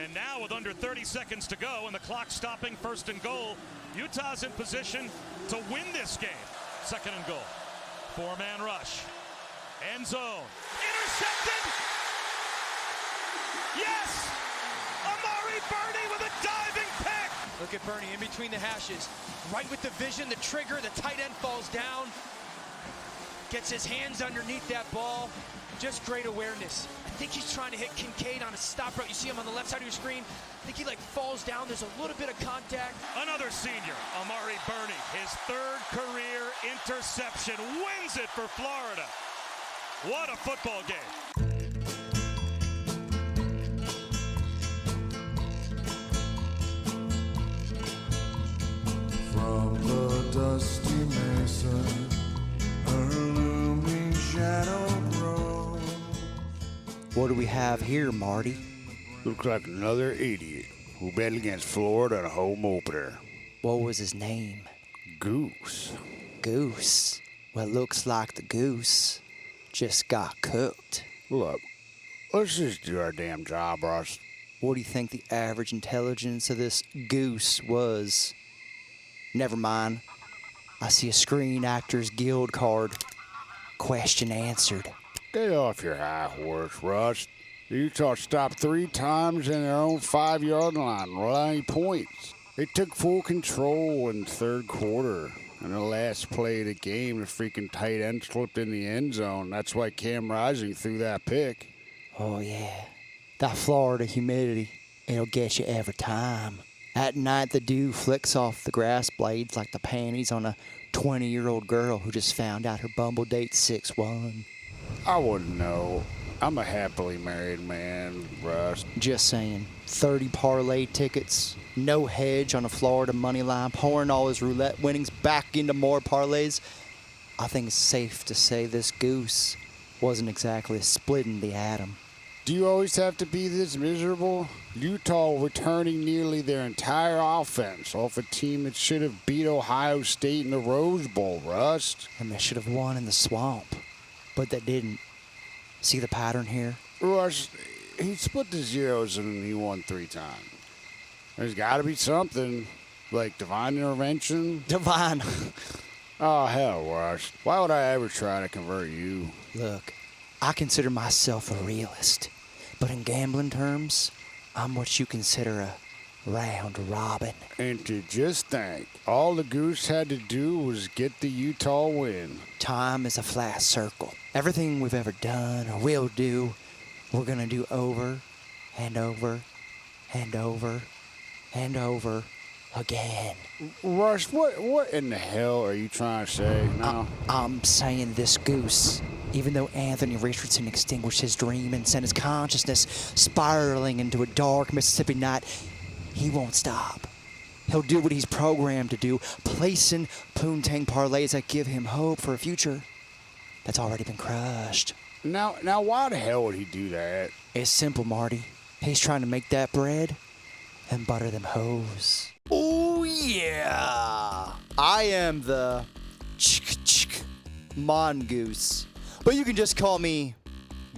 And now with under 30 seconds to go and the clock stopping, 1st and goal, Utah's in position to win this game. 2nd and goal. 4-man rush. End zone. Intercepted! Yes! Amari Burney with a diving pick! Look at Burney in between the hashes. Right with the vision, the trigger, the tight end falls down. Gets his hands underneath that ball. Just great awareness. I think he's trying to hit Kincaid on a stop route. You see him on the left side of your screen. I think he falls down. There's a little bit of contact. Another senior, Amari Burney, his 3rd career interception, wins it for Florida. What a football game. From the dusty mesa, her looming shadow grows. What do we have here, Marty? Looks like another idiot who bet against Florida in a home opener. What was his name? Goose. Goose. Well, it looks like the goose just got cooked. Look, let's just do our damn job, Russ. What do you think the average intelligence of this goose was? Never mind. I see a Screen Actors Guild card. Question answered. Get off your high horse, Russ. Utah stopped 3 times in their own 5-yard line without any points. They took full control in the 3rd quarter. In the last play of the game, the freaking tight end slipped in the end zone. That's why Cam Rising threw that pick. Oh, yeah. That Florida humidity, it'll get you every time. At night, the dew flicks off the grass blades like the panties on a 20-year-old girl who just found out her Bumble date's 6'1". I wouldn't know. I'm a happily married man, Russ. Just saying. 30 parlay tickets, no hedge on a Florida money line, pouring all his roulette winnings back into more parlays. I think it's safe to say this goose wasn't exactly splitting the atom. Do you always have to be this miserable? Utah returning nearly their entire offense off a team that should have beat Ohio State in the Rose Bowl, Rust. And they should have won in the swamp, but they didn't. See the pattern here? Russ, he split the zeros and he won 3 times. There's got to be something, like divine intervention. Divine. Oh, hell, Russ. Why would I ever try to convert you? Look, I consider myself a realist, but in gambling terms, I'm what you consider a round robin. And to just think, all the Goose had to do was get the Utah win. Time is a flat circle. Everything we've ever done or will do, we're going to do over and over and over and over again. Russ, what in the hell are you trying to say now? I'm saying this goose, even though Anthony Richardson extinguished his dream and sent his consciousness spiraling into a dark Mississippi night, he won't stop. He'll do what he's programmed to do, placing Poontang Parlays that give him hope for a future that's already been crushed. Now, why the hell would he do that? It's simple, Marty. He's trying to make that bread and butter them hoes. Oh, yeah. I am the mongoose. But you can just call me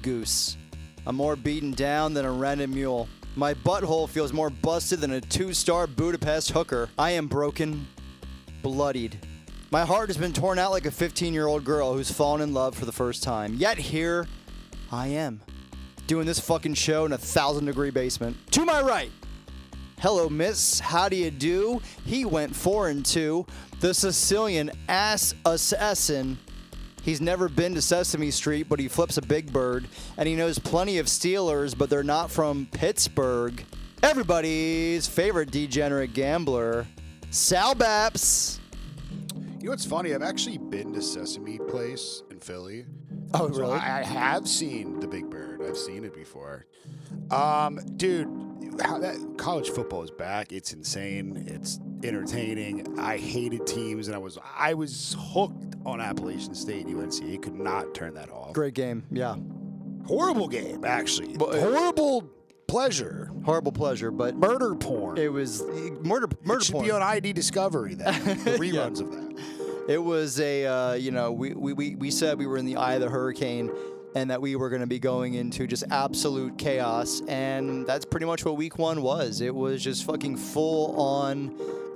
Goose. I'm more beaten down than a rented mule. My butthole feels more busted than a 2-star Budapest hooker. I am broken, bloodied. My heart has been torn out like a 15-year-old girl who's fallen in love for the first time. Yet here I am, doing this fucking show in a 1,000-degree basement. To my right, hello, miss. How do you do? He went 4-2. The Sicilian ass assassin. He's never been to Sesame Street, but he flips a big bird. And he knows plenty of Steelers, but they're not from Pittsburgh. Everybody's favorite degenerate gambler, Sal Baps. You know what's funny? I've actually been to Sesame Place in Philly. Oh, So really? I have seen the Big Bird. I've seen it before. Dude, how that college football is back. It's insane. It's entertaining. I hated teams, and I was hooked on Appalachian State and UNC. You could not turn that off. Great game, yeah. Horrible game, actually. But- Horrible pleasure. Horrible pleasure, but Murder porn. it was murder It should porn. be on ID Discovery, then. The reruns of that. It was a, we said we were in the eye of the hurricane. and that we were going to be going into just absolute chaos. And that's pretty much what week 1 was. It was just fucking full on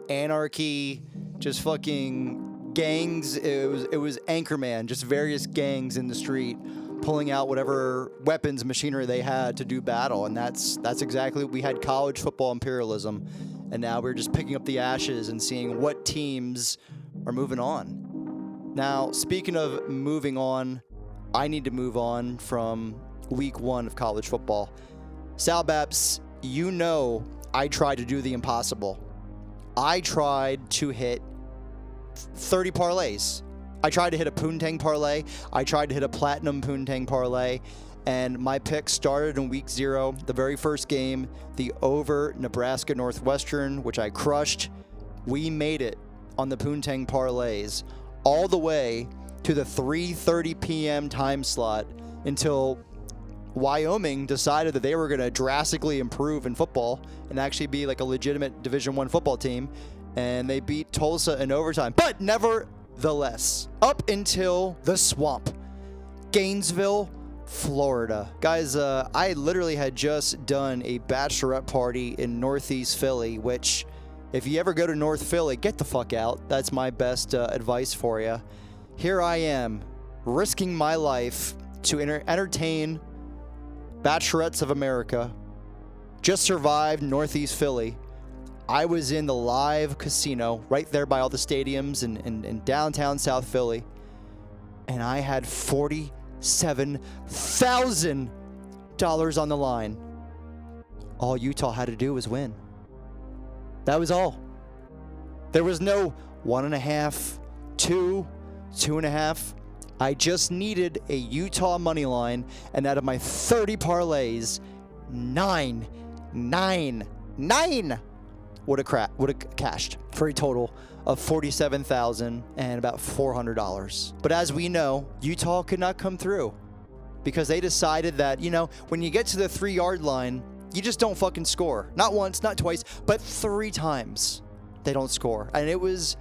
anarchy, just fucking gangs. It was Anchorman, just various gangs in the street pulling out whatever weapons, machinery they had to do battle. And that's exactly, we had college football imperialism. And now we're just picking up the ashes and seeing what teams are moving on. Now, speaking of moving on, I need to move on from week 1 of college football. Sal Baps, you know I tried to do the impossible. I tried to hit 30 parlays. I tried to hit a Poontang Parlay. I tried to hit a Platinum Poontang Parlay. And my pick started in week 0, the very first game, the over Nebraska Northwestern, which I crushed. We made it on the Poontang Parlays all the way to the 3:30 p.m. time slot until Wyoming decided that they were going to drastically improve in football and actually be like a legitimate Division I football team. And they beat Tulsa in overtime. But nevertheless, up until the swamp, Gainesville, Florida. Guys, I literally had just done a bachelorette party in Northeast Philly, which if you ever go to North Philly, get the fuck out. That's my best advice for you. Here I am, risking my life to entertain bachelorettes of America. Just survived Northeast Philly. I was in the live casino right there by all the stadiums in downtown South Philly, and I had $47,000 on the line. All Utah had to do was win. That was all. There was no 1.5, 2, 2.5. I just needed a Utah money line, and out of my 30 parlays, 9 would have cashed for a total of $47,000 and about $400. But as we know, Utah could not come through because they decided that, when you get to the 3-yard line, you just don't fucking score. Not once, not twice, but 3 times they don't score. And it was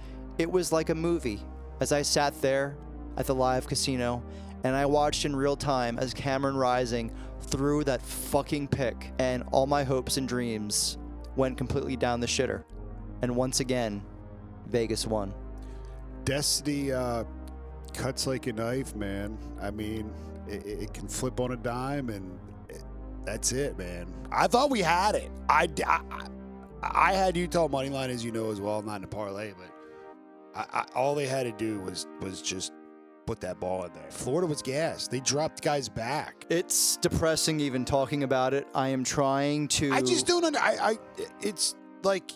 like a movie as I sat there at the live casino and I watched in real time as Cameron Rising threw that fucking pick, and all my hopes and dreams went completely down the shitter. And once again, Vegas won. Destiny cuts like a knife, man. I mean, it can flip on a dime, and that's it, man. I thought we had it. I had Utah money line, as you know, as well, not in the parlay, but all they had to do was just put that ball in there. Florida was gassed. They dropped guys back. It's depressing even talking about it. I am trying to. I just don't. It's like.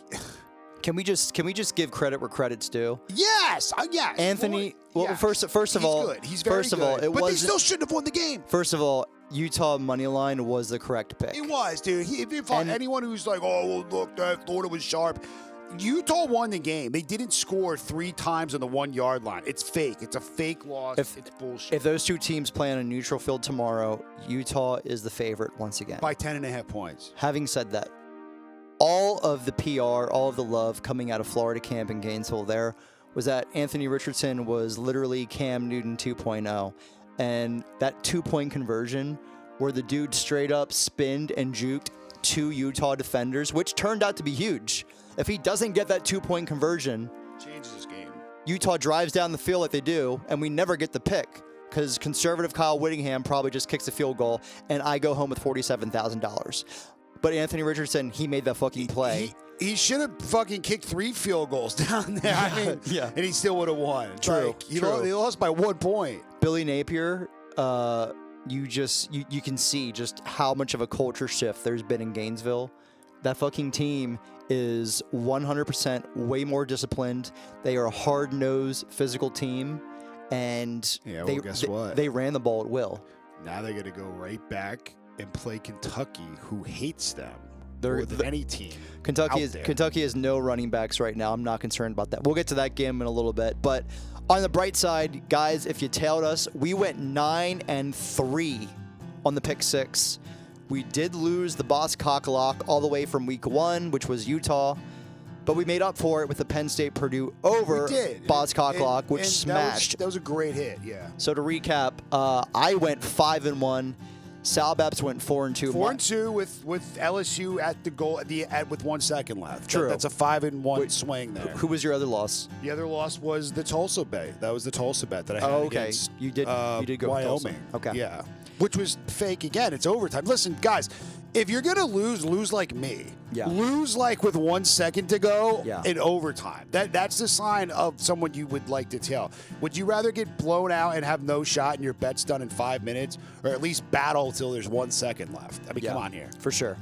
Can we just give credit where credit's due? Yes. Yes. Anthony. Well, yes. first of all, good. He's very first of all, good. But they still shouldn't have won the game. First of all, Utah money line was the correct pick. It was, dude. If you find anyone who's like, oh, well, look, that Florida was sharp. Utah won the game. They didn't score 3 times on the 1-yard line. It's fake. It's a fake loss. It's bullshit. If those 2 teams play on a neutral field tomorrow, Utah is the favorite once again. By 10.5 points. Having said that, all of the PR, all of the love coming out of Florida camp in Gainesville there was that Anthony Richardson was literally Cam Newton 2.0. And that 2-point conversion where the dude straight up spinned and juked 2 Utah defenders, which turned out to be huge. If he doesn't get that 2-point conversion, changes his game. Utah drives down the field like they do, and we never get the pick because conservative Kyle Whittingham probably just kicks a field goal, and I go home with $47,000. But Anthony Richardson, he made that fucking play. He should have fucking kicked 3 field goals down there. I mean, yeah. And he still would have won. True. They lost by 1 point. Billy Napier, you can see just how much of a culture shift there's been in Gainesville. That fucking team is 100% way more disciplined. They are a hard-nosed, physical team, and guess what? They ran the ball at will. Now they're going to go right back and play Kentucky, who hates them They're more than any team. Kentucky has no running backs right now. I'm not concerned about that. We'll get to that game in a little bit. But on the bright side, guys, if you tailed us, we went 9-3 on the pick 6. We did lose the boss cocklock all the way from week 1, which was Utah. but we made up for it with the Penn State Purdue over We did. Boz Cocklock, which And smashed. That was a great hit, yeah. So to recap, I went 5-1. Sal Babs went 4-2. 4-2 with LSU at the goal with 1 second left. True. That's a 5-1 swing there. Who was your other loss? The other loss was the Tulsa bet. That was the Tulsa bet that I had against You did go with Tulsa. Wyoming. Okay. Yeah. Which was fake again. It's overtime. Listen, guys, if you're going to lose like me. Yeah. Lose like with 1 second to go Yeah. in overtime. That's the sign of someone you would like to tell. Would you rather get blown out and have no shot and your bet's done in 5 minutes, or at least battle till there's 1 second left? I mean, come on here. For sure.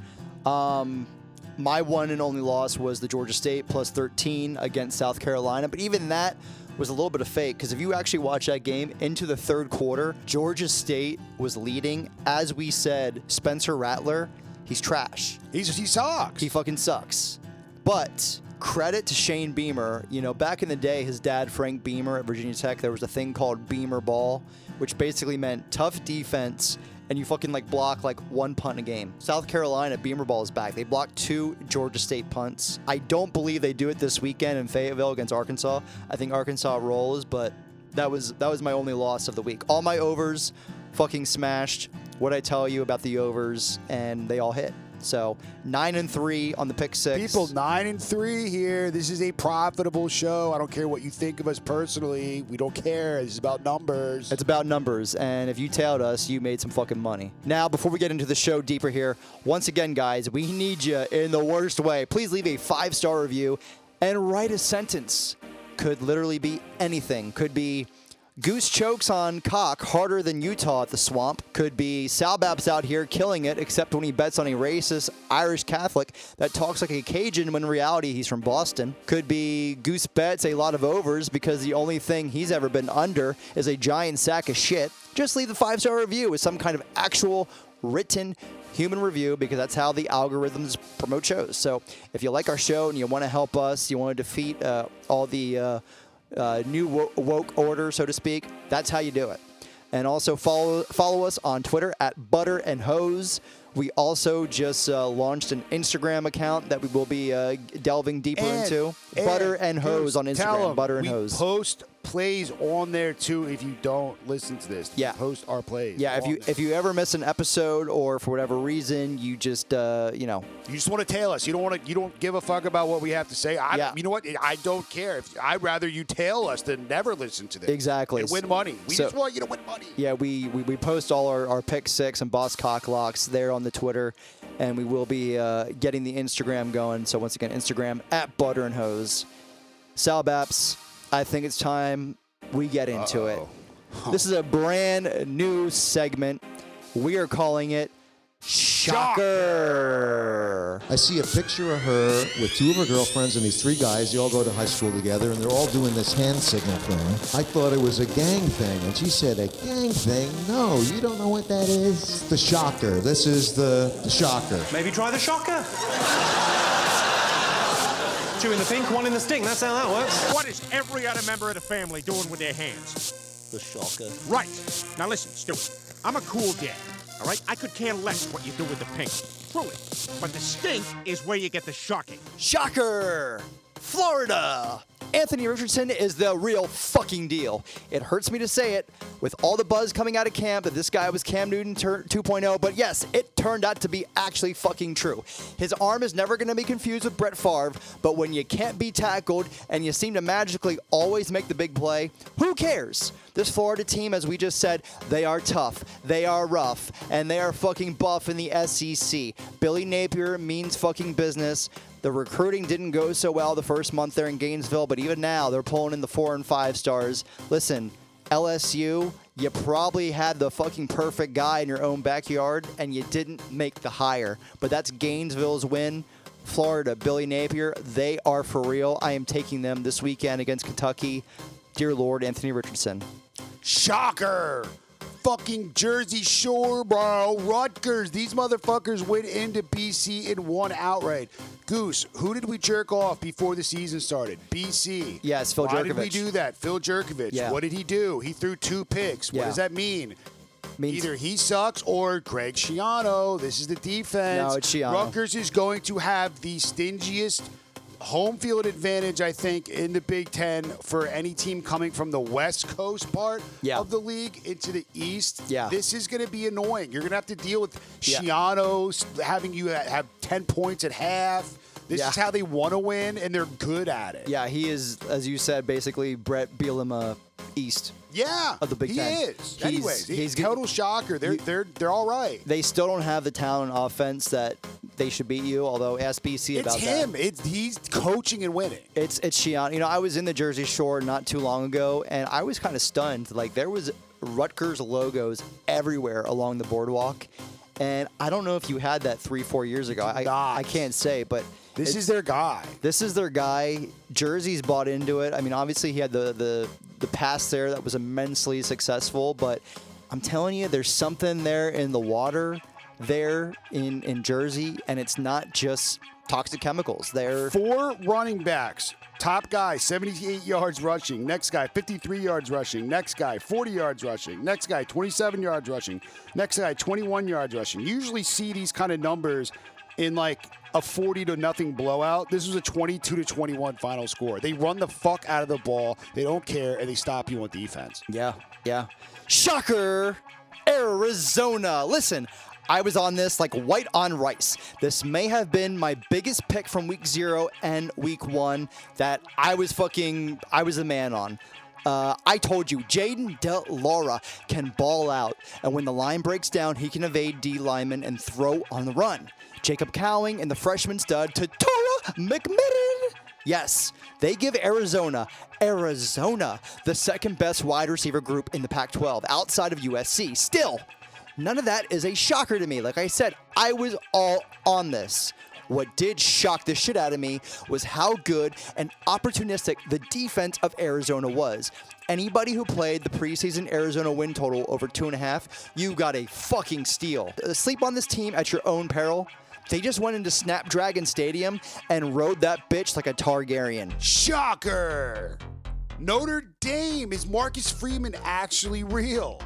My one and only loss was the Georgia State plus 13 against South Carolina, but even that was a little bit of fake, because if you actually watch that game into the third quarter, Georgia State was leading. As we said, Spencer Rattler, he's trash. He sucks. He fucking sucks. But credit to Shane Beamer. You know, back in the day, his dad, Frank Beamer at Virginia Tech, there was a thing called Beamer ball, which basically meant tough defense and you fucking block one punt a game. South Carolina, Beamer ball is back. They blocked 2 Georgia State punts. I don't believe they do it this weekend in Fayetteville against Arkansas. I think Arkansas rolls, but that was my only loss of the week. All my overs fucking smashed. What I tell you about the overs, and they all hit. So 9-3 on the pick six. People, 9-3 here. This is a profitable show. I don't care what you think of us personally. We don't care. This is about numbers. It's about numbers, and if you tailed us, you made some fucking money. Now, before we get into the show deeper here, once again, guys, we need you in the worst way. Please leave a 5-star review and write a sentence. Could literally be anything. Could be Goose chokes on cock harder than Utah at the Swamp. Could be Sal Babs out here killing it, except when he bets on a racist Irish Catholic that talks like a Cajun when in reality he's from Boston. Could be Goose bets a lot of overs because the only thing he's ever been under is a giant sack of shit. Just leave the 5-star review with some kind of actual written human review, because that's how the algorithms promote shows. So if you like our show and you want to help us, you want to defeat all the new woke order, so to speak, that's how you do it. And also follow us on Twitter at Butter and Hose. We also just launched an Instagram account that we will be delving deeper into. Butter and Hose on Instagram. Butter and Hose. Post plays on there too. If you don't listen to this, Yeah. post our plays. Yeah, if you ever miss an episode, or for whatever reason you just you just want to tail us. You don't give a fuck about what we have to say. You know what? I don't care. I'd rather you tail us than never listen to this. Exactly. And win money. We just want you to win money. Yeah, we post all our pick six and boss cocklocks there on the Twitter, and we will be getting the Instagram going. So once again, Instagram at Butter and Hose. Sal Baps, I think it's time we get into it. This is a brand new segment. We are calling it Shocker. I see a picture of her with 2 of her girlfriends and these 3 guys. They all go to high school together, and they're all doing this hand signal thing. I thought it was a gang thing, and she said, a gang thing? No, you don't know what that is? The Shocker. This is the Shocker. Maybe try the Shocker. 2 in the pink, 1 in the stink. That's how that works. What is every other member of the family doing with their hands? The Shocker. Right. Now listen, Stuart. I'm a cool dad, all right? I could care less what you do with the pink. Truly. But the stink is where you get the shocking. Shocker! Florida! Anthony Richardson is the real fucking deal. It hurts me to say it, with all the buzz coming out of camp that this guy was Cam Newton 2.0, but yes, it turned out to be actually fucking true. His arm is never going to be confused with Brett Favre, but when you can't be tackled and you seem to magically always make the big play, who cares? This Florida team, as we just said, they are tough, they are rough, and they are fucking buff in the SEC. Billy Napier means fucking business. The recruiting didn't go so well the first month there in Gainesville, but even now they're pulling in the 4 and 5 stars. Listen, LSU, you probably had the fucking perfect guy in your own backyard and you didn't make the hire. But that's Gainesville's win. Florida, Billy Napier, they are for real. I am taking them this weekend against Kentucky. Dear Lord, Anthony Richardson. Shocker! Fucking Jersey Shore, bro. Rutgers. These motherfuckers went into BC and won outright. Goose, who did we jerk off before the season started? BC. Yes, Phil Jerkovich. Why did we do that? Phil Jerkovich. Yeah. What did he do? He threw 2 picks. What Yeah. does that mean? Means Either he sucks or Greg Schiano. This is the defense. No, it's Schiano. Rutgers is going to have the stingiest home field advantage, I think, in the Big Ten for any team coming from the West Coast part of the league into the East. Yeah. This is going to be annoying. You're going to have to deal with Schiano having you have 10 points at half. This is how they want to win, and they're good at it. Yeah, he is, as you said, basically Brett Bielema East. Yeah, of the Big Ten. He is. Anyways, he's total shocker. They're all right. They still don't have the talent on offense that they should beat you. Although ask BC about that. It's him. He's coaching and winning. It's Shion. You know, I was in the Jersey Shore not too long ago, and I was kind of stunned. Like there was Rutgers logos everywhere along the boardwalk, and I don't know if you had that 3-4 years ago. I can't say, but. This is their guy. This is their guy. Jersey's bought into it. I mean, obviously he had the pass there that was immensely successful, but I'm telling you, there's something there in the water there in Jersey, and it's not just toxic chemicals. They're 4 running backs. Top guy, 78 yards rushing. Next guy, 53 yards rushing. Next guy, 40 yards rushing. Next guy, 27 yards rushing. Next guy, 21 yards rushing. You usually see these kind of numbers in like a 40-0 blowout. This was a 22-21 final score. They run the fuck out of the ball. They don't care, and they stop you on defense. Yeah. Shocker, Arizona. Listen, I was on this like white on rice. This may have been my biggest pick from week 0 and week 1 that I was the man on. I told you, Jaden DeLaura can ball out, and when the line breaks down, he can evade D linemen and throw on the run. Jacob Cowing and the freshman stud to Torah McMillan. Yes, they give Arizona, the second best wide receiver group in the Pac-12 outside of USC. Still, none of that is a shocker to me. Like I said, I was all on this. What did shock the shit out of me was how good and opportunistic the defense of Arizona was. Anybody who played the preseason Arizona win total over 2.5, you got a fucking steal. Sleep on this team at your own peril. They just went into Snapdragon Stadium and rode that bitch like a Targaryen. Shocker! Notre Dame. Is Marcus Freeman actually real?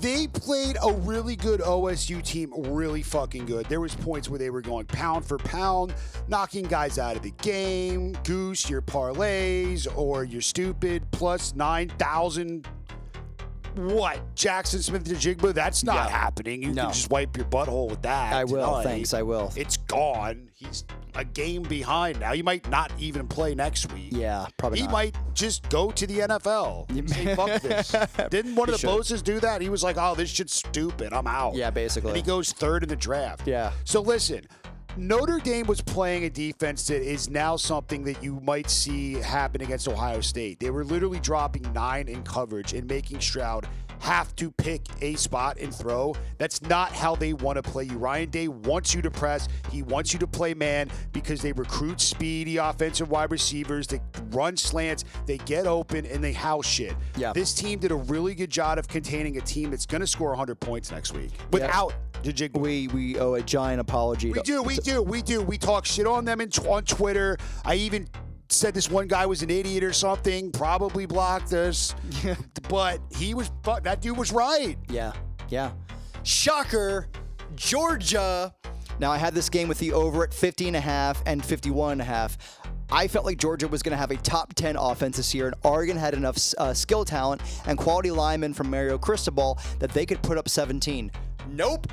They played a really good OSU team, really fucking good. There was points where they were going pound for pound, knocking guys out of the game. Goose, your parlays, or your stupid plus 9,000. What? Jackson Smith-Njigba? That's not happening. You can just wipe your butthole with that. I will. tonight. Thanks, I will. It's gone. He's a game behind now. You might not even play next week. Yeah, probably He not. might just go to the NFL. Say, fuck this. Didn't one of the bosses do that? He was like, oh, this shit's stupid. I'm out. Yeah, basically. And he goes 3rd in the draft. Yeah. So listen, Notre Dame was playing a defense that is now something that you might see happen against Ohio State. They were literally dropping 9 in coverage and making Stroud have to pick a spot and throw. That's not how they want to play you. Ryan Day wants you to press. He wants you to play man because they recruit speedy offensive wide receivers. They run slants. They get open, and they house shit. Yeah. This team did a really good job of containing a team that's going to score 100 points next week without Njigba. We owe a giant apology. We do. We talk shit on them on Twitter. I even said this one guy was an idiot or something. Probably blocked us. But that dude was right. Yeah. Shocker, Georgia. Now, I had this game with the over at 50.5 and 51.5. I felt like Georgia was going to have a top 10 offense this year, and Oregon had enough skill talent and quality linemen from Mario Cristobal that they could put up 17. Nope.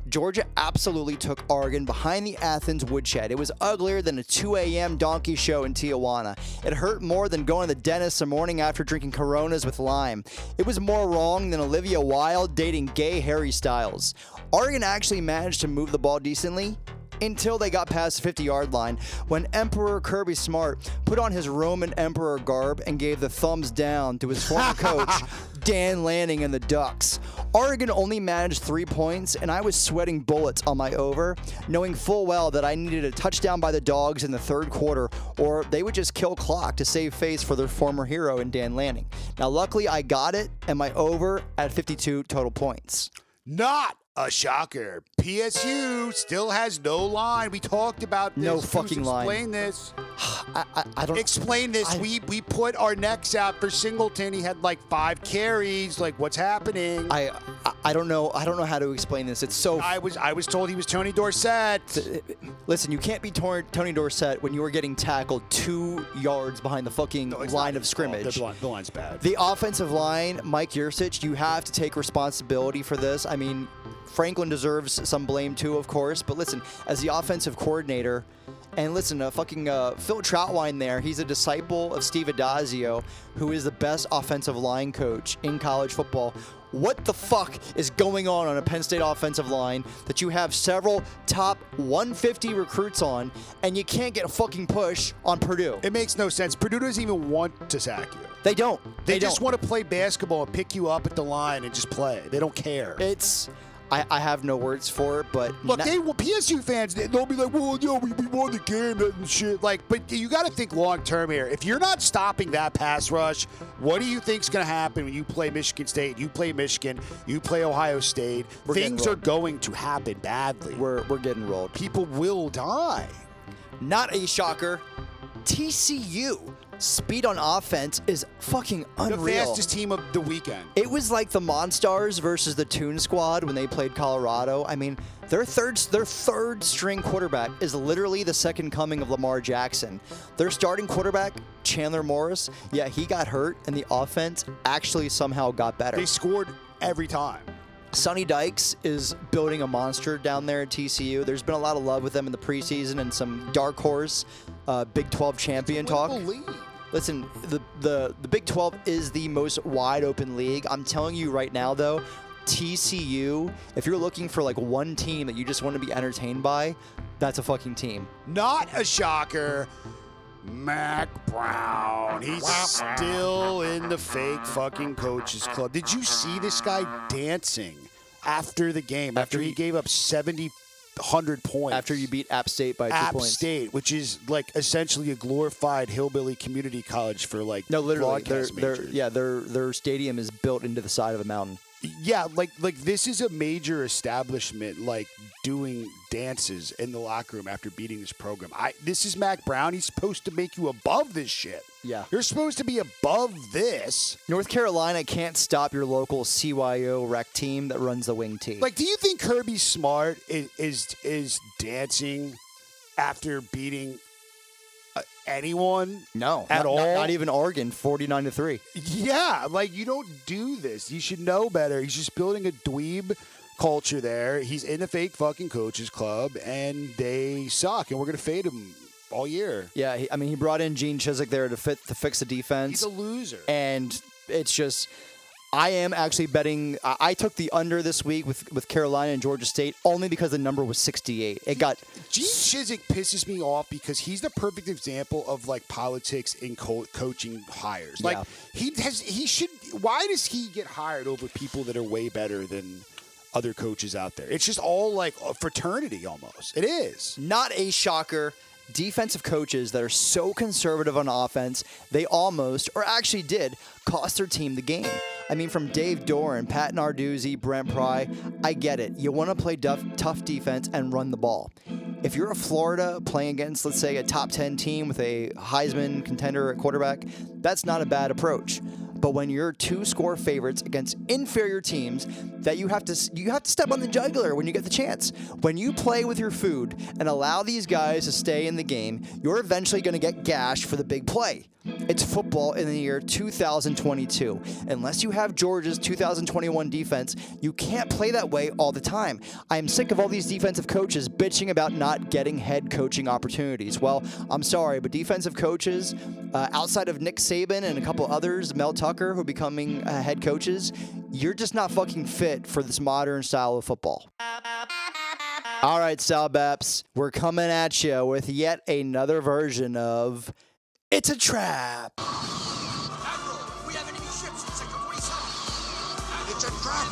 Georgia absolutely took Oregon behind the Athens woodshed. It was uglier than a 2 a.m. donkey show in Tijuana. It hurt more than going to the dentist the morning after drinking Coronas with lime. It was more wrong than Olivia Wilde dating gay Harry Styles. Oregon actually managed to move the ball decently until they got past the 50-yard line when Emperor Kirby Smart put on his Roman Emperor garb and gave the thumbs down to his former coach, Dan Lanning and the Ducks. Oregon only managed 3 points, and I was sweating bullets on my over, knowing full well that I needed a touchdown by the Dogs in the 3rd quarter, or they would just kill clock to save face for their former hero in Dan Lanning. Now, luckily, I got it, and my over at 52 total points. Not a shocker. PSU still has no line. We talked about this. No fucking line. Explain this. I don't explain this. We put our necks out for Singleton. He had like 5 carries. Like, what's happening? I don't know. I don't know how to explain this. It's so. I was told he was Tony Dorsett. Listen, you can't be Tony Dorsett when you are getting tackled 2 yards behind the fucking line of scrimmage. The line's bad. The offensive line, Mike Yurcich, you have to take responsibility for this. I mean, Franklin deserves some blame too, of course. But listen, as the offensive coordinator, and listen, Phil Troutwine there, he's a disciple of Steve Adazio, who is the best offensive line coach in college football. What the fuck is going on a Penn State offensive line that you have several top 150 recruits on, and you can't get a fucking push on Purdue? It makes no sense. Purdue doesn't even want to sack you. They don't. They just want to play basketball and pick you up at the line and just play. They don't care. I have no words for it, but look, PSU fans, they'll be like, well, we won the game and shit. Like, but you got to think long term here. If you're not stopping that pass rush, what do you think's going to happen when you play Michigan State, you play Michigan, you play Ohio State? Things are going to happen badly. We're getting rolled. People will die. Not a shocker. TCU. Speed on offense is fucking unreal. The fastest team of the weekend. It was like the Monstars versus the Toon Squad when they played Colorado. I mean, their third string quarterback is literally the second coming of Lamar Jackson. Their starting quarterback, Chandler Morris, yeah, he got hurt, and the offense actually somehow got better. They scored every time. Sonny Dykes is building a monster down there at TCU. There's been a lot of love with them in the preseason and some dark horse Big 12 champion talk. Listen, the Big 12 is the most wide open league. I'm telling you right now, though, TCU, if you're looking for like one team that you just want to be entertained by, that's a fucking team. Not a shocker. Mac Brown. He's still in the fake fucking coaches club. Did you see this guy dancing after the game? After he gave up 100 points. After you beat App State by 2 points. App State, which is like essentially a glorified hillbilly community college for like broadcast majors. Their stadium is built into the side of a mountain. Yeah, like this is a major establishment like doing dances in the locker room after beating this program. This is Mac Brown. He's supposed to make you above this shit. Yeah. You're supposed to be above this. North Carolina can't stop your local CYO rec team that runs the wing tee. Like, do you think Kirby Smart is dancing after beating anyone? No, at all. Not even Oregon, 49-3. Yeah, like you don't do this. You should know better. He's just building a dweeb culture there. He's in a fake fucking coaches club, and they suck. And we're gonna fade him all year. Yeah, he brought in Gene Chizik there to fix the defense. He's a loser, and it's just. I am actually betting. I took the under this week with Carolina and Georgia State only because the number was 68. It got Gene Chizik pisses me off because he's the perfect example of like politics in coaching hires. Like he should. Why does he get hired over people that are way better than other coaches out there? It's just all like a fraternity almost. It is not a shocker. Defensive coaches that are so conservative on offense, they almost, or actually did, cost their team the game. I mean, from Dave Doran, Pat Narduzzi, Brent Pry, I get it. You want to play tough defense and run the ball. If you're a Florida playing against, let's say, a top 10 team with a Heisman contender at quarterback, that's not a bad approach. But when you're 2-score favorites against inferior teams, that you have to step on the jugular when you get the chance. When you play with your food and allow these guys to stay in the game, you're eventually going to get gashed for the big play. It's football in the year 2022. Unless you have Georgia's 2021 defense, you can't play that way all the time. I am sick of all these defensive coaches bitching about not getting head coaching opportunities. Well, I'm sorry, but defensive coaches, outside of Nick Saban and a couple others, Mel Tucker, who are becoming head coaches, you're just not fucking fit for this modern style of football. All right, Sal Baps, we're coming at you with yet another version of It's a Trap. Admiral, we have enemy ships in Sector 47. It's a trap.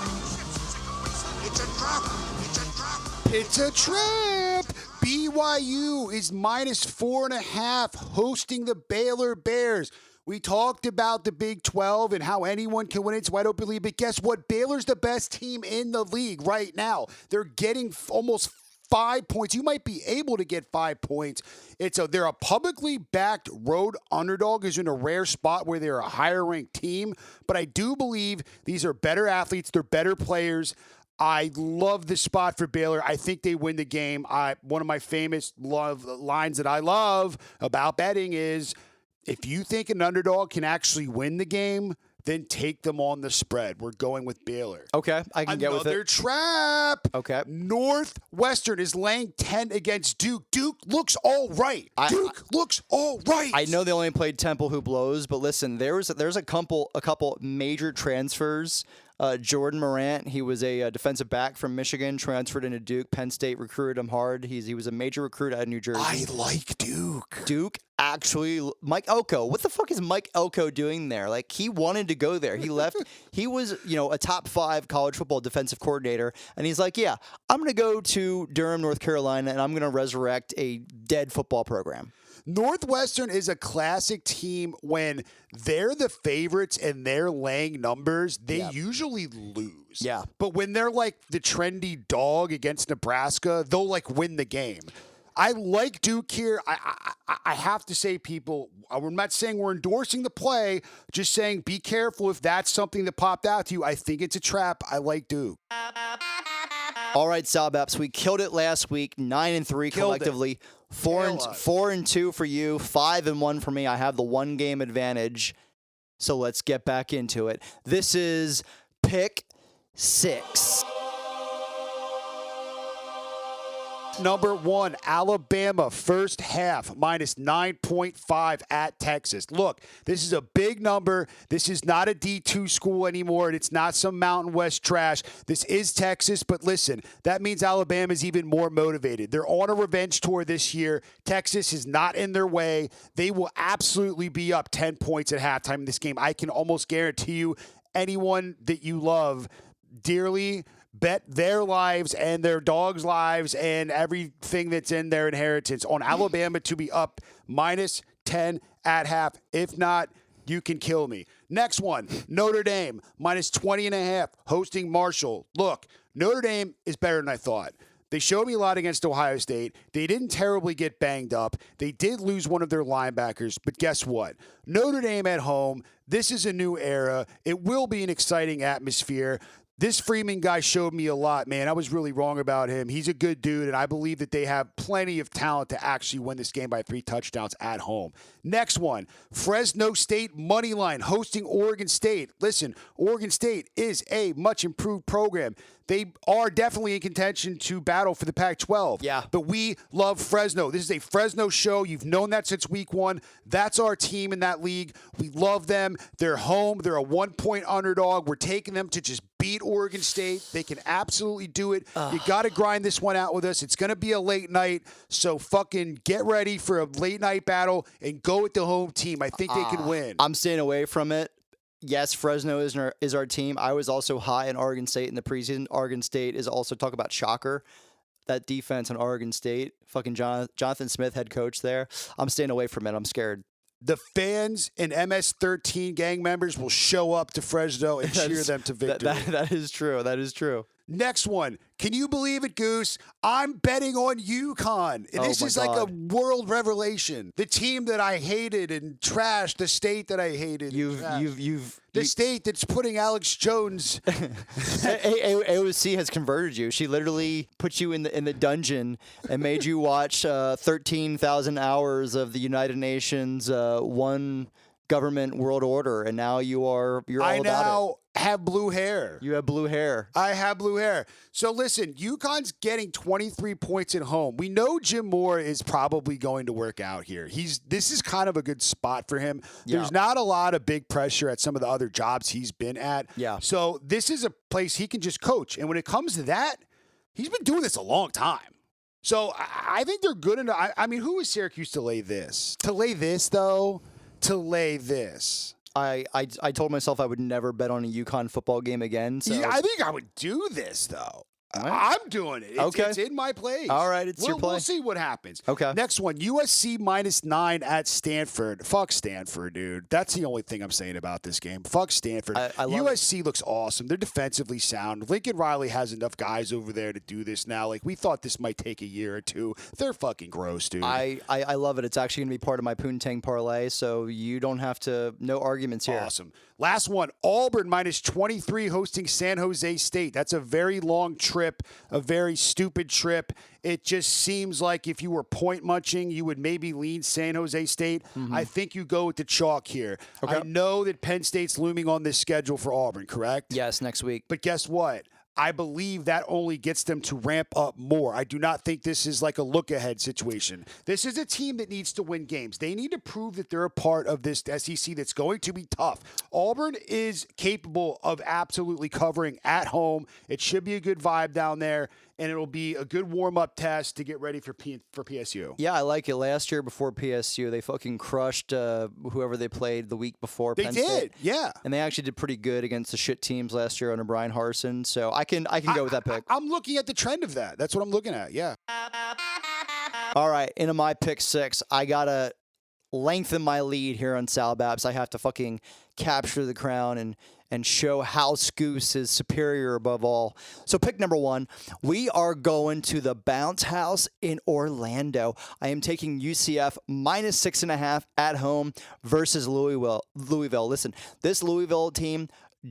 It's a trap. It's a trap. It's a trap. BYU is -4.5 hosting the Baylor Bears. We talked about the Big 12 and how anyone can win its wide open league, but guess what? Baylor's the best team in the league right now. They're getting almost 5 points. You might be able to get 5 points. They're a publicly backed road underdog, is in a rare spot where they're a higher ranked team. But I do believe these are better athletes. They're better players. I love this spot for Baylor. I think they win the game. One of my famous lines that I love about betting is, if you think an underdog can actually win the game, then take them on the spread. We're going with Baylor. Okay, I can get with it. Another trap. Okay. Northwestern is laying 10 against Duke. Duke looks all right. Duke looks all right. I know they only played Temple Who Blows, but listen, there's a couple major transfers. Jordan Morant, he was a defensive back from Michigan, transferred into Duke. Penn State recruited him hard. He was a major recruit out of New Jersey. I like Duke. Duke, actually, Mike Elko. What the fuck is Mike Elko doing there? Like, he wanted to go there. He left. He was, a top 5 college football defensive coordinator, and he's like, yeah, I'm going to go to Durham, North Carolina, and I'm going to resurrect a dead football program. Northwestern is a classic team. When they're the favorites and they're laying numbers, they usually lose. Yeah. But when they're like the trendy dog against Nebraska, they'll win the game. I like Duke here. I have to say, people, we're not saying we're endorsing the play, just saying be careful if that's something that popped out to you. I think it's a trap. I like Duke. All right, Salbaps, we killed it last week, 9-3 collectively. 4-2 for you, 5-1 for me. I have the 1 game advantage. So let's get back into it. This is Pick 6. Number 1, Alabama, first half, -9.5 at Texas. Look, this is a big number. This is not a D2 school anymore, and it's not some Mountain West trash. This is Texas, but listen, that means Alabama is even more motivated. They're on a revenge tour this year. Texas is not in their way. They will absolutely be up 10 points at halftime in this game. I can almost guarantee you, anyone that you love dearly, bet their lives and their dogs' lives and everything that's in their inheritance on Alabama to be up -10 at half. If not, you can kill me. Next one, Notre Dame, -20.5, hosting Marshall. Look, Notre Dame is better than I thought. They showed me a lot against Ohio State. They didn't terribly get banged up. They did lose one of their linebackers, but guess what? Notre Dame at home, this is a new era. It will be an exciting atmosphere. This Freeman guy showed me a lot, man. I was really wrong about him. He's a good dude, and I believe that they have plenty of talent to actually win this game by 3 touchdowns at home. Next one, Fresno State moneyline hosting Oregon State. Listen, Oregon State is a much improved program. They are definitely in contention to battle for the Pac-12. Yeah. But we love Fresno. This is a Fresno show. You've known that since week 1. That's our team in that league. We love them. They're home. They're a 1-point underdog. We're taking them to just beat Oregon State. They can absolutely do it. You got to grind this one out with us. It's going to be a late night, so fucking get ready for a late night battle and go with the home team. I think they can win. I'm staying away from it. Yes, Fresno is our team. I was also high in Oregon State in the preseason. Oregon State is also, talk about shocker. That defense on Oregon State, fucking Jonathan Smith, head coach there. I'm staying away from it. I'm scared. The fans and MS-13 gang members will show up to Fresno and cheer them to victory. That is true. That is true. Next one. Can you believe it, Goose? I'm betting on UConn. This is like a world revelation. The team that I hated and trashed, the state that I hated. The state that's putting Alex Jones. AOC has converted you. She literally put you in the dungeon and made you watch 13,000 hours of the United Nations one government world order, and now you're all about it. I now have blue hair. You have blue hair. I have blue hair. So listen, UConn's getting 23 points at home. We know Jim Moore is probably going to work out here. This is kind of a good spot for him. Yeah. There's not a lot of big pressure at some of the other jobs he's been at. Yeah. So this is a place he can just coach. And when it comes to that, he's been doing this a long time. So I think they're good enough. I mean, who is Syracuse to lay this? To lay this, though? To lay this. I told myself I would never bet on a UConn football game again. So Yeah, I think I would do this, though. I'm doing it. It's in my plays. All right, it's your play. We'll see what happens. Okay. Next one, USC -9 at Stanford. Fuck Stanford, dude. That's the only thing I'm saying about this game. Fuck Stanford. I love USC looks awesome. They're defensively sound. Lincoln Riley has enough guys over there to do this now. Like, we thought this might take a year or two. They're fucking gross, dude. I love it. It's actually going to be part of my Poontang Parlay, so you don't have to, no arguments here. Awesome. Last one, Auburn -23 hosting San Jose State. That's a very long trip, a very stupid trip. It just seems like if you were point munching, you would maybe lean San Jose State. I think you go with the chalk here. Okay. I know that Penn State's looming on this schedule for Auburn, correct? Yes, next week. But guess what? I believe that only gets them to ramp up more. I do not think this is like a look-ahead situation. This is a team that needs to win games. They need to prove that they're a part of this SEC that's going to be tough. Auburn is capable of absolutely covering at home. It should be a good vibe down there, and it'll be a good warm-up test to get ready for PSU. Yeah, I like it. Last year before PSU, they fucking crushed whoever they played the week before. They Penn did, State. yeah. And they actually did pretty good against the shit teams last year under Brian Harsin. So I can go with that pick. I'm looking at the trend of that. That's what I'm looking at, yeah. All right, into my pick 6, I got to lengthen my lead here on Sal Babs. I have to fucking capture the crown and show how Goose is superior above all. So pick number 1, we are going to the Bounce House in Orlando. I am taking UCF -6.5 at home versus Louisville. Listen, this Louisville team,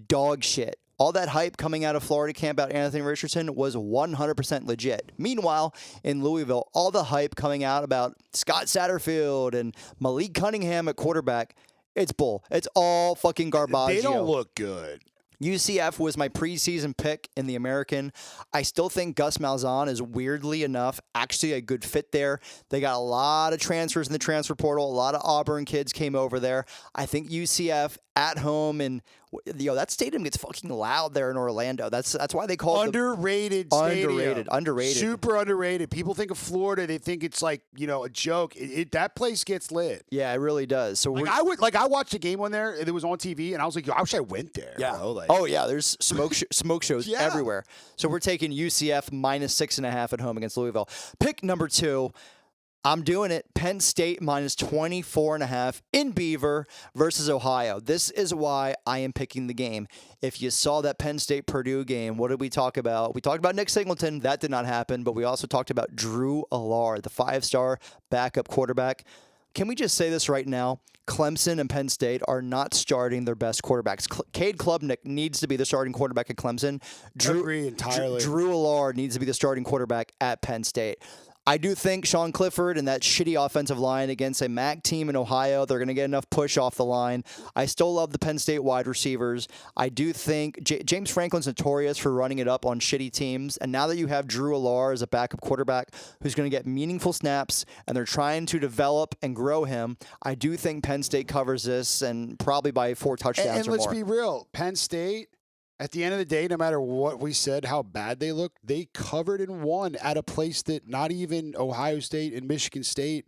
dog shit. All that hype coming out of Florida camp about Anthony Richardson was 100% legit. Meanwhile, in Louisville, all the hype coming out about Scott Satterfield and Malik Cunningham at quarterback, it's bull. It's all fucking garbaggio. They don't look good. UCF was my preseason pick in the American. I still think Gus Malzahn is weirdly enough actually a good fit there. They got a lot of transfers in the transfer portal. A lot of Auburn kids came over there. I think UCF at home, and that stadium gets fucking loud there in Orlando. That's why they call it underrated stadium. Underrated. Super underrated. People think of Florida, they think it's like, a joke. That place gets lit. Yeah, it really does. So I watched a game on there, it was on TV, and I was like, I wish I went there. Yeah. Bro. Oh yeah, there's smoke shows Yeah. everywhere. So we're taking UCF -6.5 at home against Louisville. Pick number 2. I'm doing it. Penn State -24.5 in Beaver versus Ohio. This is why I am picking the game. If you saw that Penn State-Purdue game, what did we talk about? We talked about Nick Singleton. That did not happen, but we also talked about Drew Allard, the 5-star backup quarterback. Can we just say this right now? Clemson and Penn State are not starting their best quarterbacks. Cade Klubnik needs to be the starting quarterback at Clemson. Agree entirely. Drew Allard needs to be the starting quarterback at Penn State. I do think Sean Clifford and that shitty offensive line against a MAC team in Ohio, they're going to get enough push off the line. I still love the Penn State wide receivers. I do think James Franklin's notorious for running it up on shitty teams. And now that you have Drew Allard as a backup quarterback who's going to get meaningful snaps and they're trying to develop and grow him, I do think Penn State covers this and probably by 4 touchdowns or more. And let's be real. Penn State, at the end of the day, no matter what we said, how bad they looked, they covered and won at a place that not even Ohio State and Michigan State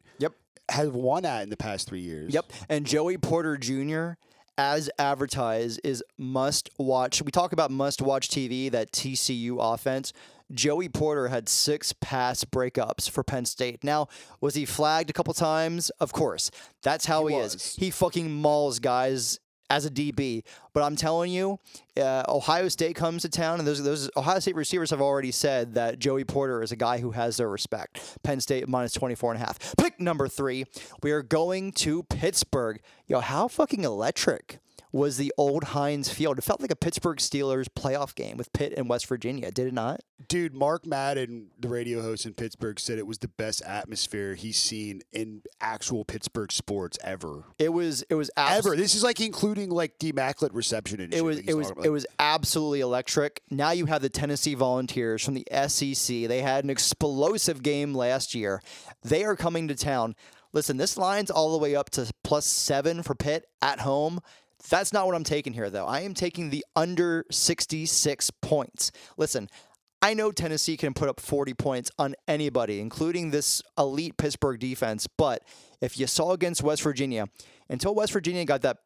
have won at in the past 3 years. Yep. And Joey Porter Jr., as advertised, is must-watch. We talk about must-watch TV, that TCU offense. Joey Porter had 6 pass breakups for Penn State. Now, was he flagged a couple times? Of course. That's how he is. He fucking mauls guys as a DB. But I'm telling you, Ohio State comes to town, and those Ohio State receivers have already said that Joey Porter is a guy who has their respect. Penn State -24.5. Pick number 3, we are going to Pittsburgh. How fucking electric was the old Heinz Field? It felt like a Pittsburgh Steelers playoff game with Pitt and West Virginia, did it not? Dude, Mark Madden, the radio host in Pittsburgh, said it was the best atmosphere he's seen in actual Pittsburgh sports ever. It was ever. This is like including like the immaculate reception and shit. It was absolutely electric. Now you have the Tennessee Volunteers from the SEC. They had an explosive game last year. They are coming to town. Listen, this line's all the way up to +7 for Pitt at home. That's not what I'm taking here, though. I am taking the under 66 points. Listen, I know Tennessee can put up 40 points on anybody, including this elite Pittsburgh defense. But if you saw against West Virginia, until West Virginia got that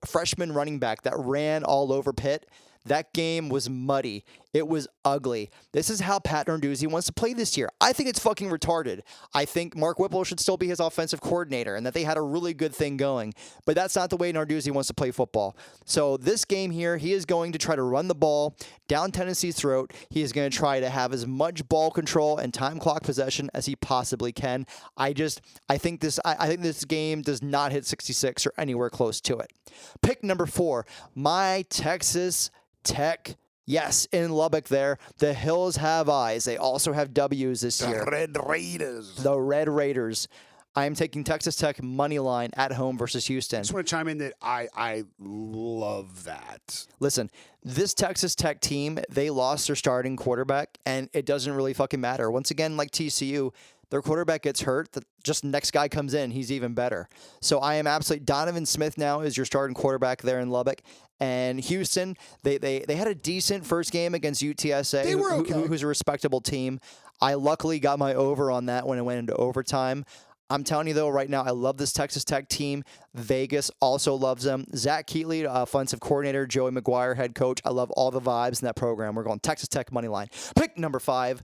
freshman running back that ran all over Pitt, that game was muddy. It was ugly. This is how Pat Narduzzi wants to play this year. I think it's fucking retarded. I think Mark Whipple should still be his offensive coordinator and that they had a really good thing going. But that's not the way Narduzzi wants to play football. So this game here, he is going to try to run the ball down Tennessee's throat. He is going to try to have as much ball control and time clock possession as he possibly can. I think this game does not hit 66 or anywhere close to it. Pick number 4, my Texas Tech. Yes, in Lubbock there, the Hills have eyes. They also have W's this year. The Red Raiders. The Red Raiders. I am taking Texas Tech money line at home versus Houston. I just want to chime in that I love that. Listen, this Texas Tech team, they lost their starting quarterback, and it doesn't really fucking matter. Once again, like TCU, their quarterback gets hurt, just the next guy comes in, he's even better. So I am absolutely, Donovan Smith now is your starting quarterback there in Lubbock. And Houston, they had a decent first game against UTSA, They were okay. who's a respectable team. I luckily got my over on that when it went into overtime. I'm telling you, though, right now, I love this Texas Tech team. Vegas also loves them. Zach Keatley, offensive coordinator. Joey McGuire, head coach. I love all the vibes in that program. We're going Texas Tech money line. Pick number 5,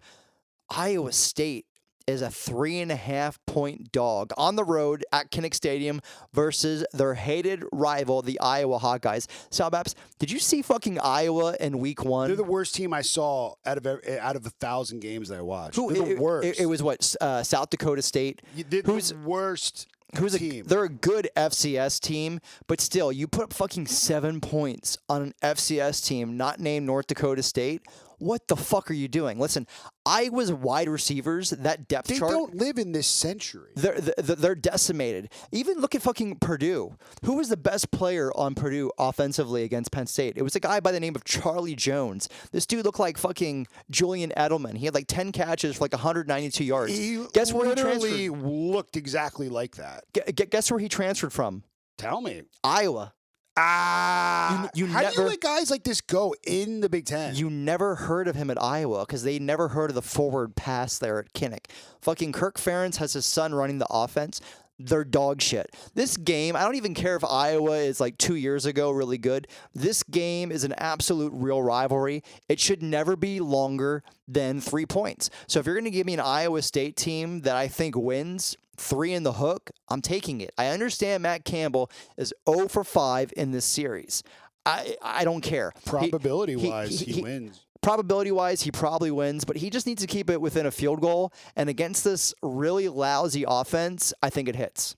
Iowa State is a 3.5-point dog on the road at Kinnick Stadium versus their hated rival, the Iowa Hawkeyes. Sal Babs, did you see fucking Iowa in week 1? They're the worst team I saw out of 1,000 games that I watched. They're the worst. It was what, South Dakota State? They're the worst team. They're a good FCS team, but still, you put up fucking 7 points on an FCS team not named North Dakota State. What the fuck are you doing? Listen, Iowa's wide receivers, that depth chart. They don't live in this century. They're decimated. Even look at fucking Purdue. Who was the best player on Purdue offensively against Penn State? It was a guy by the name of Charlie Jones. This dude looked like fucking Julian Edelman. He had like 10 catches for like 192 yards. Guess where he transferred? Looked exactly like that. Guess where he transferred from? Tell me. Iowa. How do you let guys like this go in the Big Ten? You never heard of him at Iowa because they never heard of the forward pass there at Kinnick. Fucking Kirk Ferentz has his son running the offense. They're dog shit. This game, I don't even care if Iowa is like 2 years ago really good. This game is an absolute real rivalry. It should never be longer than 3 points. So if you're going to give me an Iowa State team that I think wins 3 in the hook, I'm taking it. I understand Matt Campbell is 0 for 5 in this series. I don't care. Probability-wise, he wins. Probability-wise, he probably wins, but he just needs to keep it within a field goal. And against this really lousy offense, I think it hits.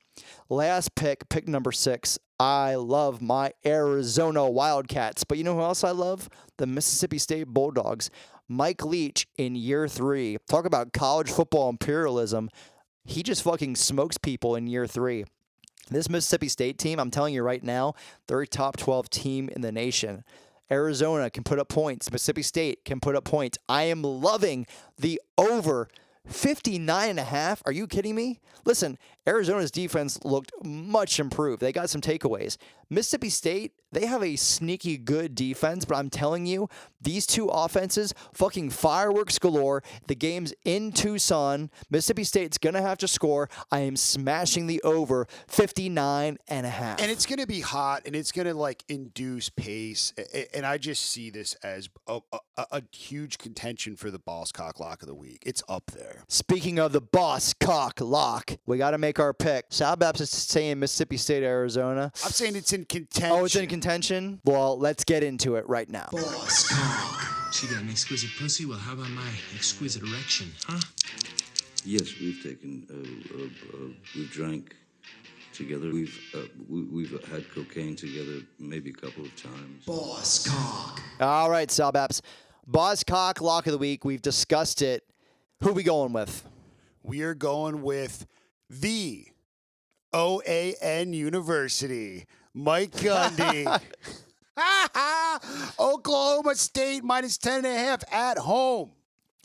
Last pick number 6. I love my Arizona Wildcats. But you know who else I love? The Mississippi State Bulldogs. Mike Leach in year 3. Talk about college football imperialism. He just fucking smokes people in year 3. This Mississippi State team, I'm telling you right now, they're a top 12 team in the nation. Arizona can put up points. Mississippi State can put up points. I am loving the over 59.5. Are you kidding me? Listen, Arizona's defense looked much improved. They got some takeaways. Mississippi State, they have a sneaky good defense, but I'm telling you, these two offenses, fucking fireworks galore. The game's in Tucson. Mississippi State's going to have to score. I am smashing the over 59.5. And it's going to be hot, and it's going to, like, induce pace. And I just see this as a huge contention for the Boss Cock Lock of the Week. It's up there. Speaking of the Boss Cock Lock, we got to make our pick. Sal Babs is saying Mississippi State, Arizona. I'm saying it's in contention. Oh, it's in contention? Well, let's get into it right now. Boss Cock. She got an exquisite pussy. Well, how about my exquisite erection, huh? Yes, we've taken, we've drank together. We've had cocaine together maybe a couple of times. Boss Cock. All right, Sal Babs. Boss Cock Lock of the Week. We've discussed it. Who are we going with? We are going with the OAN University. Mike Gundy. Oklahoma State minus 10.5 at home.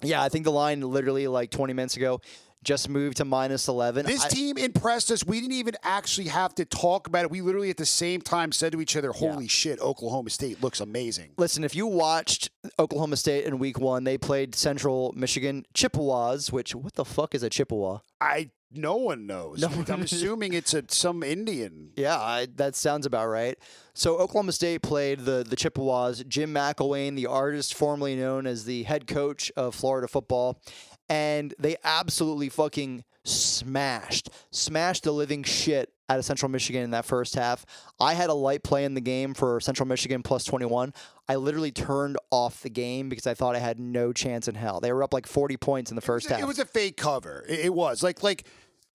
Yeah, I think the line literally like 20 minutes ago just moved to minus 11. This team impressed us. We didn't even actually have to talk about it. We literally at the same time said to each other, holy shit, Oklahoma State looks amazing. Listen, if you watched Oklahoma State in week 1, they played Central Michigan Chippewas, which, what the fuck is a Chippewa? I No one knows. No I'm assuming it's some Indian. Yeah, that sounds about right. So Oklahoma State played the Chippewas. Jim McElwain, the artist formerly known as the head coach of Florida football, and they absolutely fucking smashed the living shit out of Central Michigan in that first half. I had a light play in the game for Central Michigan plus 21. I literally turned off the game because I thought I had no chance in hell. They were up like 40 points in the first half. It was a fake cover. It was. Like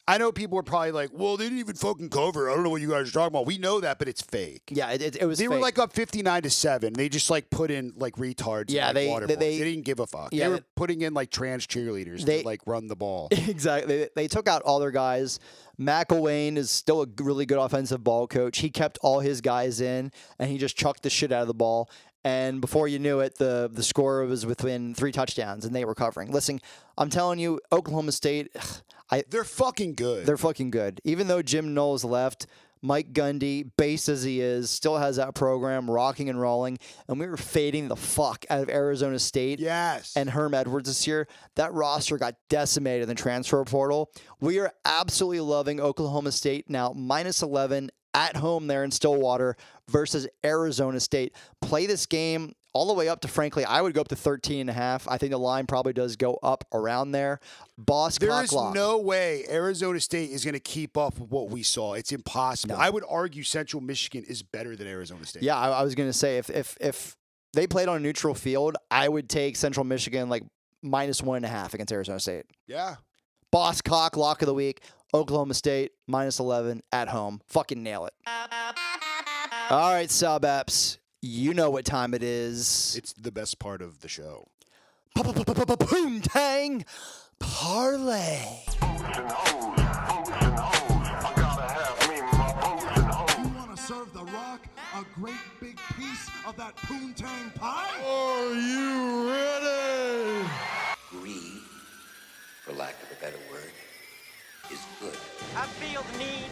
I know people were probably like, well, they didn't even fucking cover. I don't know what you guys are talking about. We know that, but it's fake. Yeah, it was They fake. were like up 59-7. They just like put in like retards. Yeah, and, like, water boys. They didn't give a fuck. Yeah, they were putting in like trans cheerleaders to like run the ball. Exactly. They took out all their guys. McElwain is still a really good offensive ball coach. He kept all his guys in, and he just chucked the shit out of the ball. And before you knew it, the score was within 3 touchdowns, and they were covering. Listen, I'm telling you, Oklahoma State, they're fucking good. They're fucking good. Even though Jim Knowles left, Mike Gundy, based as he is, still has that program rocking and rolling. And we were fading the fuck out of Arizona State. Yes. And Herm Edwards this year. That roster got decimated in the transfer portal. We are absolutely loving Oklahoma State now, minus 11 at home there in Stillwater versus Arizona State. Play this game all the way up to, frankly, I would go up to 13.5. I think the line probably does go up around there. Boss There clock is lock. no way Arizona State is going to keep up with what we saw. It's impossible. No. I would argue Central Michigan is better than Arizona State. Yeah, I was going to say, if they played on a neutral field, I would take Central Michigan like minus 1.5 against Arizona State. Yeah. Boss cock lock of the week. Oklahoma State, minus 11 at home. Fucking nail it. All right, Salbaps. You know what time it is. It's the best part of the show. Poontang Parlay. You want to serve The Rock a great big piece of that Poontang pie? Are you ready? Greed, for lack of a better word, is good. I feel the need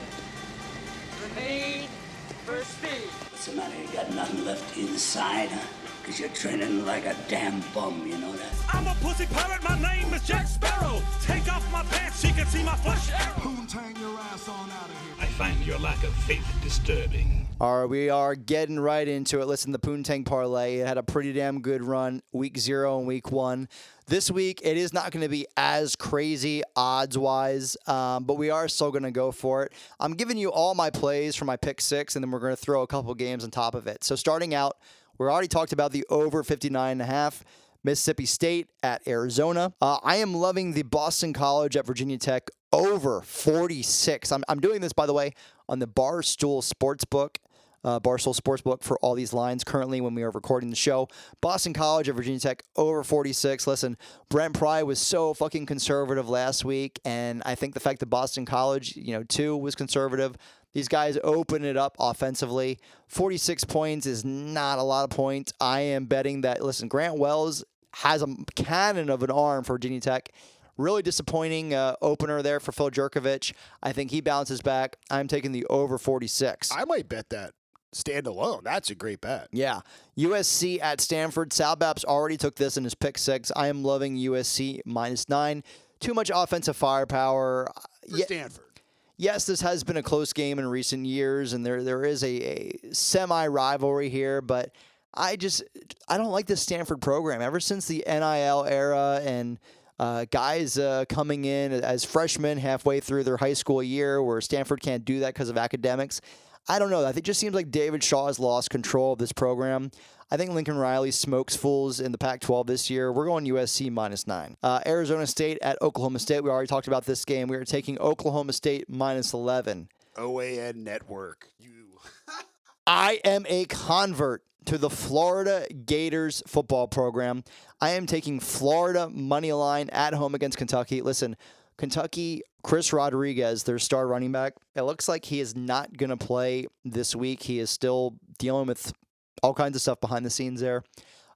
for speed. What's the matter? You got nothing left inside, huh? Because you're training like a damn bum, you know that? I'm a pussy pirate, my name is Jack Sparrow. Take off my pants, she can see my flesh arrow. Poontang your ass on out of here. I find your lack of faith disturbing. All right, we are getting right into it. Listen, the Poontang Parlay, it had a pretty damn good run, week 0 and week 1. This week, it is not going to be as crazy odds-wise, but we are still going to go for it. I'm giving you all my plays for my pick 6, and then we're going to throw a couple games on top of it. So starting out, we already talked about the over 59.5. Mississippi State at Arizona. I am loving the Boston College at Virginia Tech over 46. I'm doing this, by the way, on the Barstool Sportsbook. Barstool Sportsbook for all these lines currently when we are recording the show. Boston College at Virginia Tech over 46. Listen, Brent Pry was so fucking conservative last week, and I think the fact that Boston College, too, was conservative. These guys open it up offensively. 46 points is not a lot of points. I am betting that, listen, Grant Wells has a cannon of an arm for Virginia Tech. Really disappointing opener there for Phil Jerkovich. I think he bounces back. I'm taking the over 46. I might bet that stand alone. That's a great bet. Yeah. USC at Stanford. Sal Baps already took this in his pick 6. I am loving USC minus 9. Too much offensive firepower. For Stanford. Yes, this has been a close game in recent years, and there is a semi-rivalry here, but I don't like this Stanford program. Ever since the NIL era and guys coming in as freshmen halfway through their high school year where Stanford can't do that because of academics, I don't know. I think it just seems like David Shaw has lost control of this program. I think Lincoln Riley smokes fools in the Pac-12 this year. We're going USC minus 9. Arizona State at Oklahoma State. We already talked about this game. We are taking Oklahoma State minus 11. OAN Network. I am a convert to the Florida Gators football program. I am taking Florida money line at home against Kentucky. Listen, Kentucky, Chris Rodriguez, their star running back, it looks like he is not going to play this week. He is still dealing with all kinds of stuff behind the scenes there.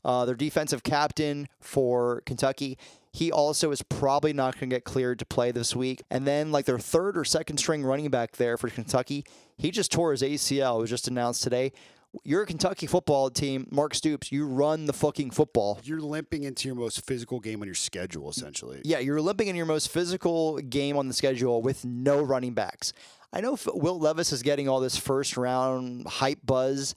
Their defensive captain for Kentucky, he also is probably not going to get cleared to play this week. And then like their third or second string running back there for Kentucky, he just tore his ACL. It was just announced today. You're a Kentucky football team, Mark Stoops. You run the fucking football. You're limping into your most physical game on your schedule, essentially. Yeah, you're limping in your most physical game on the schedule with no running backs. I know Will Levis is getting all this first-round hype buzz.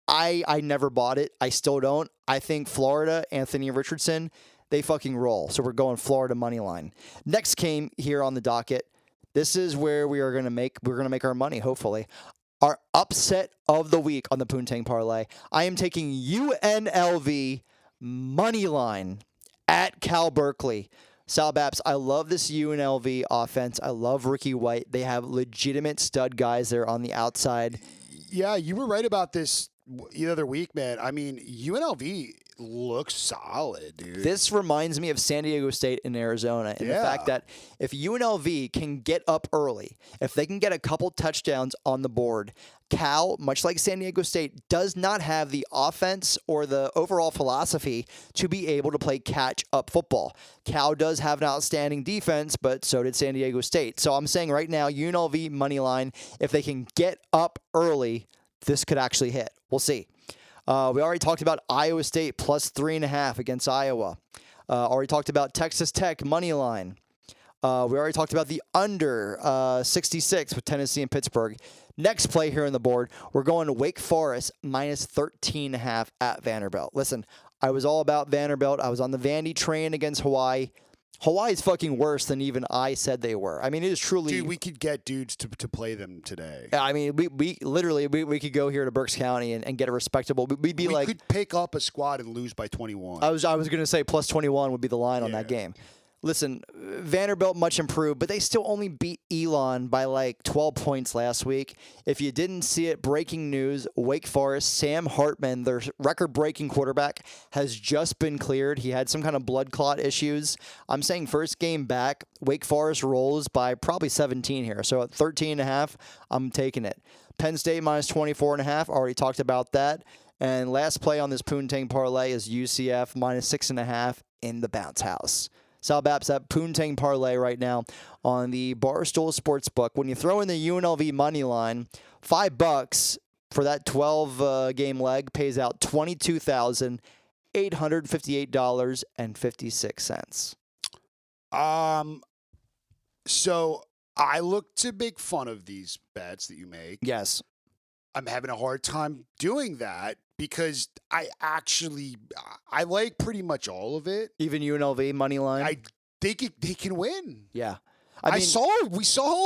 I never bought it. I still don't. I think Florida, Anthony Richardson, they fucking roll. So we're going Florida money line. Next game here on the docket. This is where we're gonna make our money, hopefully. Our upset of the week on the Poontang Parlay. I am taking UNLV money line at Cal Berkeley. Sal Baps, I love this UNLV offense. I love Ricky White. They have legitimate stud guys there on the outside. Yeah, you were right about this the other week, man. I mean, UNLV looks solid, dude. This reminds me of San Diego State in Arizona, and the fact that if UNLV can get up early, if they can get a couple touchdowns on the board, Cal, much like San Diego State, does not have the offense or the overall philosophy to be able to play catch-up football. Cal does have an outstanding defense, but so did San Diego State. So I'm saying right now, UNLV money line, if they can get up early, this could actually hit. We'll see. We already talked about Iowa State plus 3.5 against Iowa. Already talked about Texas Tech money line. We already talked about the under 66 with Tennessee and Pittsburgh. Next play here on the board, we're going to Wake Forest minus 13.5 at Vanderbilt. Listen, I was all about Vanderbilt. I was on the Vandy train against Hawaii. Hawaii's fucking worse than even I said they were. I mean, it is truly... Dude, we could get dudes to play them today. I mean, we literally could go here to Berks County and get a respectable... We could pick up a squad and lose by 21. I was going to say plus 21 would be the line on that game. Listen, Vanderbilt much improved, but they still only beat Elon by like 12 points last week. If you didn't see it, breaking news, Wake Forest, Sam Hartman, their record-breaking quarterback, has just been cleared. He had some kind of blood clot issues. I'm saying first game back, Wake Forest rolls by probably 17 here. So at 13.5, I'm taking it. Penn State minus 24.5, already talked about that. And last play on this Poontang Parlay is UCF minus 6.5 in the bounce house. Sal Baps at Poontang Parlay right now on the Barstool Sportsbook. When you throw in the UNLV money line, $5 for that 12-game leg pays out $22,858.56. So I look to make fun of these bets that you make. Yes. I'm having a hard time doing that because I like pretty much all of it. Even UNLV money line? I think they can win. Yeah. We saw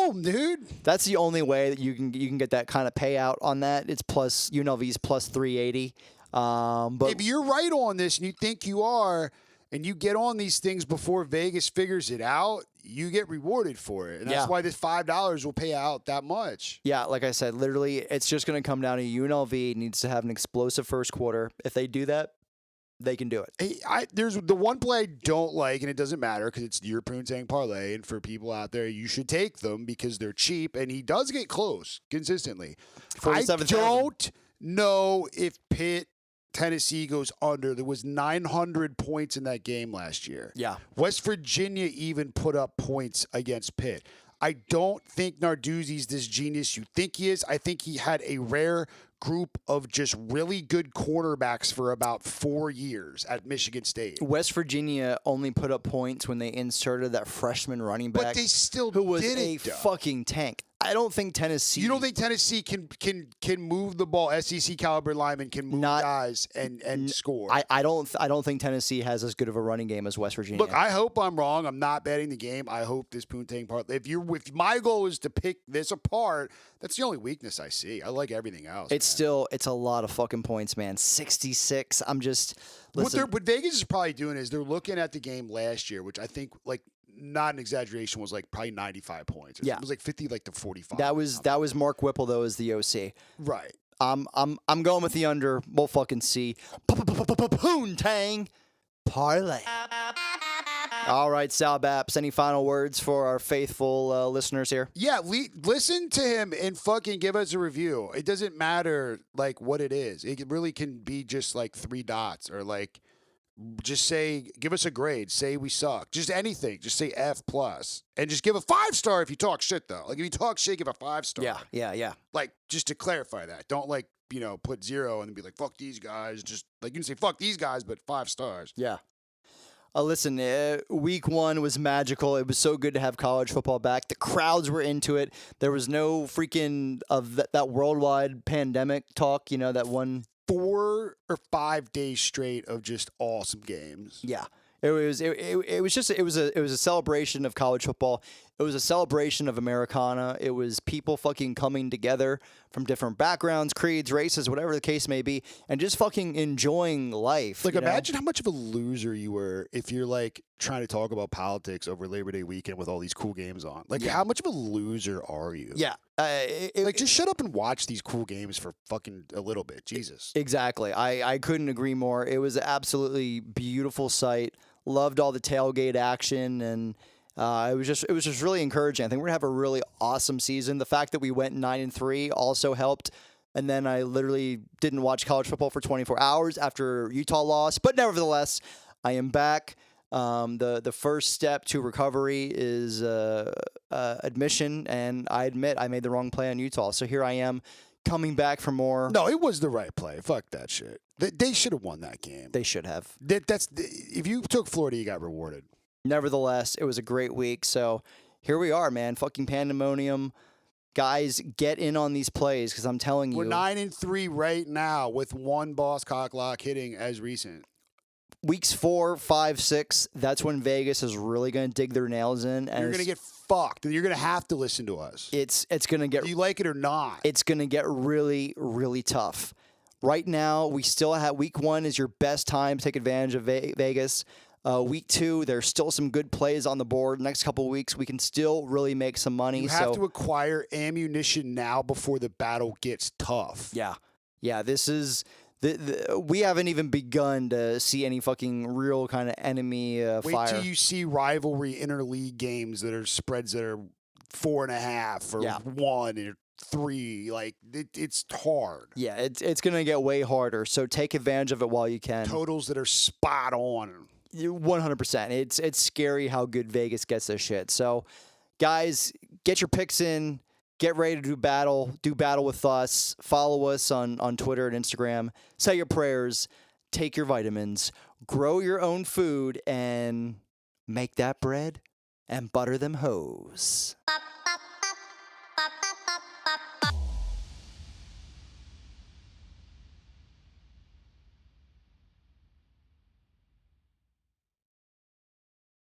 them, dude. That's the only way that you can get that kind of payout on that. It's plus UNLV's plus 380. But if you're right on this and you think you are, and you get on these things before Vegas figures it out, you get rewarded for it. And that's why this $5 will pay out that much. Yeah, like I said, literally, it's just going to come down to UNLV needs to have an explosive first quarter. If they do that, they can do it. Hey, there's the one play I don't like, and it doesn't matter because it's your Poontang Parlay, and for people out there, you should take them because they're cheap, and he does get close consistently. I don't know if Tennessee goes under. There was 900 points in that game last year. Yeah. West Virginia even put up points against Pitt. I don't think Narduzzi's this genius you think he is. I think he had a rare group of just really good quarterbacks for about 4 years at Michigan State. West Virginia only put up points when they inserted that freshman running back. But they still who was did a it, though. Fucking tank. I don't think Tennessee. You don't think Tennessee can move the ball? SEC caliber linemen can move guys and score. I don't think Tennessee has as good of a running game as West Virginia. Look, I hope I'm wrong. I'm not betting the game. I hope this Poontang part. If my goal is to pick this apart, that's the only weakness I see. I like everything else. It's a lot of fucking points, man. 66. I'm just listen. What Vegas is probably doing is they're looking at the game last year, which I think not an exaggeration, was like probably 95 points. It was like 50 to 45. That was Mark Whipple though as the OC. Right. I'm going with the under. We'll fucking see. Poontang Parlay. All right, Sal Baps, any final words for our faithful listeners here? Yeah, listen to him and fucking give us a review. It doesn't matter what it is. It really can be just 3 dots or just say, give us a grade. Say we suck. Just anything. Just say F+. And just give a 5-star if you talk shit, though. If you talk shit, give a 5-star. Yeah. Just to clarify that. Don't, put 0 and be like, fuck these guys. Just like you can say, fuck these guys, but 5 stars. Yeah. Listen, week 1 was magical. It was so good to have college football back. The crowds were into it. There was no freaking of that worldwide pandemic talk. That one 4 or 5 days straight of just awesome games. Yeah. It was a celebration of college football. It was a celebration of Americana. It was people fucking coming together from different backgrounds, creeds, races, whatever the case may be, and just fucking enjoying life. Like, imagine how much of a loser you were if you're like trying to talk about politics over Labor Day weekend with all these cool games on. Like, how much of a loser are you? Yeah. Just shut up and watch these cool games for fucking a little bit. Jesus. Exactly. I couldn't agree more. It was an absolutely beautiful sight. Loved all the tailgate action, and it was just really encouraging. I think we're gonna have a really awesome season. The fact that we went 9-3 also helped. And then I literally didn't watch college football for 24 hours after Utah lost. But nevertheless, I am back. The first step to recovery is admission, and I admit I made the wrong play on Utah. So here I am, coming back for more. No, it was the right play. Fuck that shit. They should have won that game. They should have. If you took Florida, you got rewarded. Nevertheless, it was a great week. So here we are, man. Fucking pandemonium. Guys, get in on these plays because I'm telling you. We're 9-3 right now with one boss cocklock hitting as recent. Weeks 4, 5, 6, that's when Vegas is really going to dig their nails in. And you're going to get fucked. You're going to have to listen to us. It's going to get. Do you like it or not? It's going to get really, really tough. Right now, we still have week 1 is your best time to take advantage of Vegas. Week 2, there's still some good plays on the board. Next couple of weeks, we can still really make some money. You have to acquire ammunition now before the battle gets tough. Yeah. This is. We haven't even begun to see any fucking real kind of enemy fire. Wait till you see rivalry interleague games that are spreads that are 4.5 or 1 or 3. Like it's hard. Yeah, it's gonna get way harder. So take advantage of it while you can. Totals that are spot on. 100%. It's scary how good Vegas gets this shit. So, guys, get your picks in. Get ready to do battle. Do battle with us. Follow us on Twitter and Instagram. Say your prayers. Take your vitamins. Grow your own food and make that bread and butter them hoes.